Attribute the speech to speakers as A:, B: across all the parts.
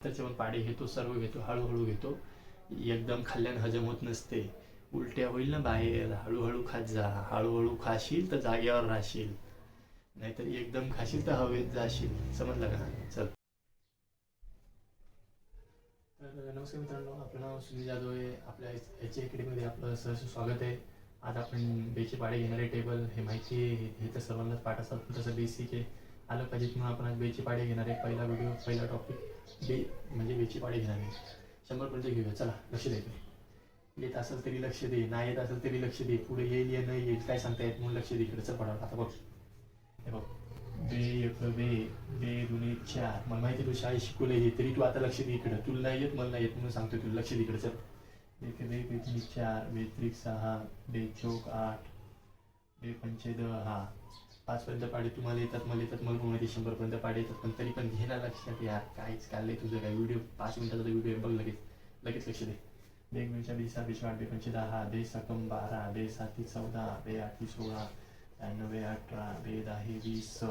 A: त्याचे पण पाडे घेतो, सर्व घेतो, हळूहळू घेतो. एकदम खाल्ल्यानं हजम होत नसते, उलट्या होईल ना बाहेर. हळूहळू खात जा. हळूहळू खाशील तर जागेवर राहशील, नाहीतर एकदम खाशील तर हवेत जाशील. समजलं का? चल. तर नमस्कार मित्रांनो, आपलं नाव सुनील जाधव आहे. आपल्या एच अकॅडमीमध्ये आपलं सहर्ष स्वागत आहे. आज आपण बेचे पाडे घेणारे टेबल हे माहिती आहे, हे तर सर्वांनाच पाठ असतात, तसं बेसिक आहे, आलं पाहिजे म्हणून आपण आज बेचे पाडे घेणारे. पहिला व्हिडिओ, पहिला टॉपिक बे म्हणजे बेचे पाडे घेणारे. 100% घेऊया. चला, लक्ष द्यायचं. येत असेल तरी लक्ष दे, नाही येत असेल तरी लक्ष दे. पुढे येईल या नाही येईल काय सांगता येत, म्हणून लक्ष दे इकडे. चल पडावं. आता बघ, हे बघ, बे एक बे, बे दुने 4. मला माहिती तू शाळेत शिकवलं हे, तरी तू आता लक्ष दे इकडं. तुला नाही येत, मला नाही येत, म्हणून सांगतो तुला लक्ष दे इकडे. चल. एक बे, बे दुने 4, बे त्रिक 6, बे चौक 8, बे पंचे 10. 5पर्यंत पाडे तुम्हाला येतात, मला येतात, मला माहिती 100पर्यंत पाडे येतात, पण तरी पण घे ना लक्षात. यार काहीच काढलंय तुझं काय. व्हिडिओ 5 मिनिटाचा व्हिडिओ बघ, लगेच लगेच लक्ष दे. बे 1 बे 7 बे 8 बे 5 10, बे 7 12, बे 7 14, बे 8 16, 9 18, बे 10 20.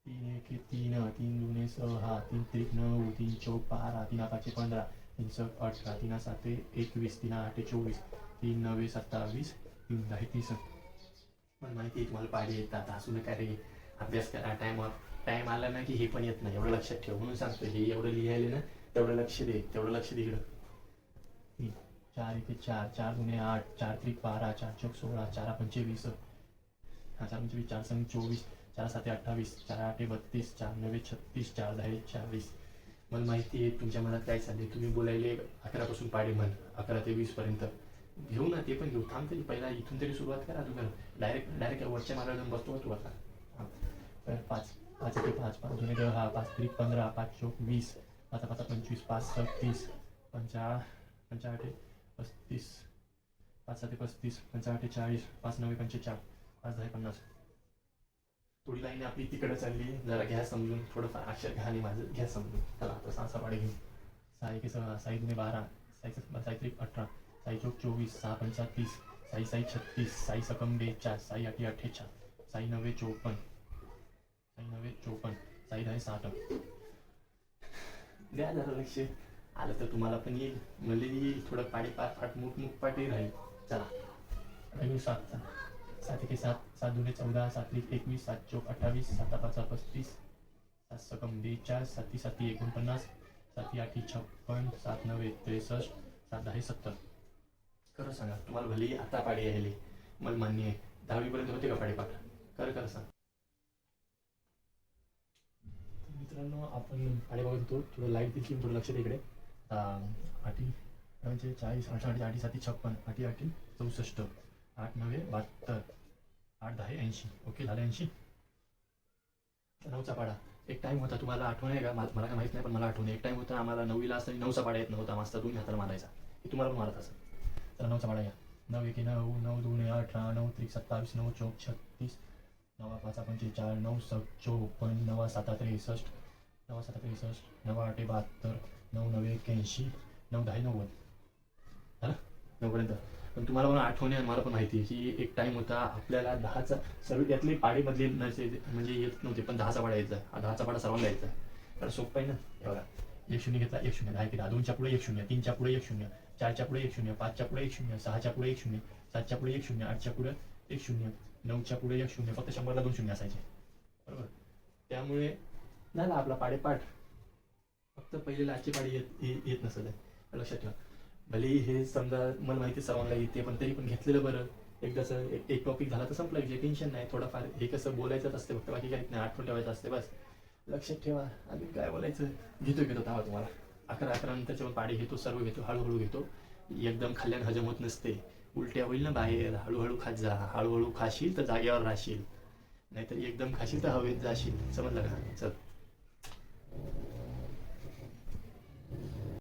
A: 3 1 3, 3 2 6, 3 3 9, 3 4 12, 3 5 15, 3 6 18, 3 7 21, 3 8 24, 3 9 27, 3 10 30. मला माहिती आहे तुम्हाला पाडे येतात, असू नका रे. अभ्यास करा टायमावर. टाईम आला ना की हे पण येत नाही, एवढं लक्षात ठेव. म्हणून सांगतो, हे एवढं लिहायला ना तेवढं लक्ष दे, तेवढं लक्ष दे इकडं. 4 1 4, 4 2 8, 4 3 12, 4 4 16, 4 5 20, 4 25 4 6 24, 4 7 28, 4 8 32, 4 9 36, 4 10 40. मला माहिती आहे तुमच्या मनात काय चाललंय. तुम्ही बोलायले 11 पासून पाडे म्हण, 11 ते 20 पर्यंत घेऊ ना, ते पण घेऊ. थांब तरी, पहिला इथून तरी सुरुवात करा. तुम्ही डायरेक्ट वरच्या मार्गावर जाऊन बसतो तू आता. तर 5 5 1 5, 5 2 10, 5 3 15, 5 4 20, 5 5 25, 5 6 30, 5 5 8 35, 5 7 35, 5 8 40, 5 9 45, 5 10 50. थोडी लाईन आपली तिकडे चालली, जरा घ्या समजून. थोडंफार अक्षर घ्या आणि माझं घ्या समजून. चला आता 6 पाडे घेऊ. 6 1 6, 6 2 12, 6 3 18, 6 4 24, 6 5 30, 6 6 36, 6 सकम 4, 6 8 48, 6 9 54, 6 9 54, 6 10 60. द्या जरा लक्ष. आलं तर तुम्हाला पण येईल, मला येईल. थोडं पाडी पाठ मूक पाठी राहील. चला 7 7 1 7, 7 2 14, 7 1 21, 7 4 28, 7 5 35, 7 सकम 4, 7 7 49, 7 8 56, 7 9 63, 7 10 70. खरं सांगा, तुम्हाला भले आता पाडे यायले, मला मान्य आहे. 10वीपर्यंत होते का पाडे पाठ? खरं सांग. मित्रांनो, आपण पाडे बघत होतो. थोडं लाईट दिली, थोडं लक्ष दे इकडे. 8 म्हणजे 40, 8 8 8 7 56, 8 8 64, 8 9 72, 8 10 80. ओके, झालं 80. 9चा पाडा. एक टाइम होता, तुम्हाला आठवण आहे का? मला काय माहित नाही, पण मला आठवण आहे. एक टाइम होता आम्हाला 9वीला असताना 9चा पाडा येत नव्हता. मास्तर तुम्ही हाताला मारायचा, हे तुम्हाला पण मारत असेल. तर 9चा पाडा या. 9 1 9, 9 2 18, 9 3 27, 9 4 36, 9 5 45, 9 6 54, 9 7 63, 9 7 63, 9 8 72, 9 9 81, 9 10 90. झालं 9पर्यंत. पण तुम्हाला पण आठवण आहे, मला पण माहिती आहे की एक टाइम होता आपल्याला 10चा, सर्व त्यातले पाडेमधले नसे म्हणजे येत नव्हते, पण 10चा पाडा यायचा. 10चा पाडा सर्वांना यायचा. कारण सोपं आहे ना. हे बघा, 1 0 घेतला, 1 0 10 केला, 2च्या पुढे 1 0, 3च्या पुढे 1 0, 4च्या पुढे 1 0, 5च्या पुढे 1 0, 6च्या पुढे 1 0, 7च्या पुढे 1 0, 8च्या पुढे 1 0, 9च्या पुढे 1 0. फक्त 100ला 2 0 असायचे, बरोबर. त्यामुळे झाला आपला पाडेपाठ. फक्त पहिले लाचचे पाडे येत नसत, लक्षात ठेवा. भले हे समजा मला माहिती सर्वांना येते, पण तरी पण घेतलेलं बरं. एकदाचं एक टॉपिक झाला तर संपला विषय, टेन्शन नाही. थोडंफार हे कसं बोलायचंच असते फक्त, बाकी काहीच नाही. आठवण ठेवायचं असते बस. लक्षात ठेवा. अजून काय बोलायचं, घेतो तावा तुम्हाला. 11 नंतरचे पण पाडे घेतो, सर्व घेतो, हळूहळू घेतो. एकदम खाल्ल्यानं हजम होत नसते, उलट्या होईल ना बाहेर. हळूहळू खात जा. हळूहळू खाशील तर जागेवर राहशील, नाहीतर एकदम खाशील तर हवेत जाशील. समजलं का? चल.